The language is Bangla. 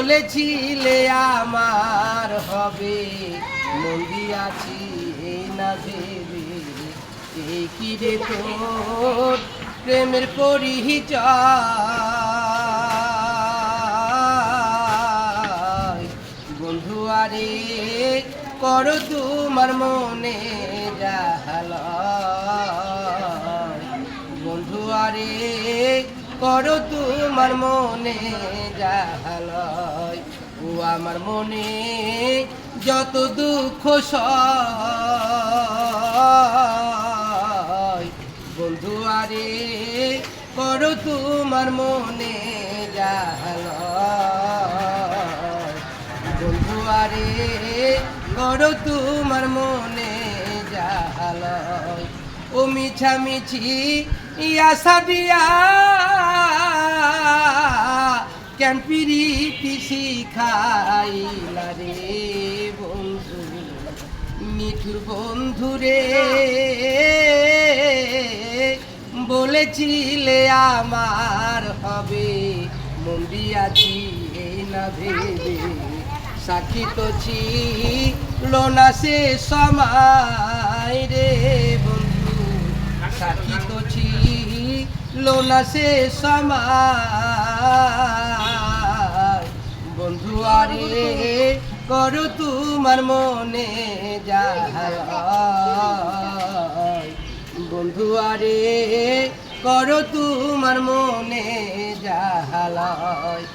বলেছিলে আমার হবে, মন দিয়াছি না ভেবে। এই কি রে তোর প্রেমের পরিচয়, বন্ধু আরে করো তোমার মনে জাহালয়, বন্ধু আরে করো তোমার মনে জাহালয়। ও আমার মনে যত দুঃখ সয়, বন্ধু আরে করো তোমার মনে জাহালয়, বন্ধু আরে করো তোমার মনে জাহালয়। ও মিছামিছি আশা দিয়া কেন প্রীতি শিখাইলা রে বন্ধু, নিঠুর বন্ধু রে। বলেছিলে আমার হবে, মন দিয়াছি না ভেবে। সাক্ষী তো ছিল না সে সময় রে বন্ধু, সাক্ষী তো ছিল না সে সময়, বন্ধু আরে করো তোমার মনে জাহালয়, বন্ধু আরে করো তোমার মনে জাহালয়।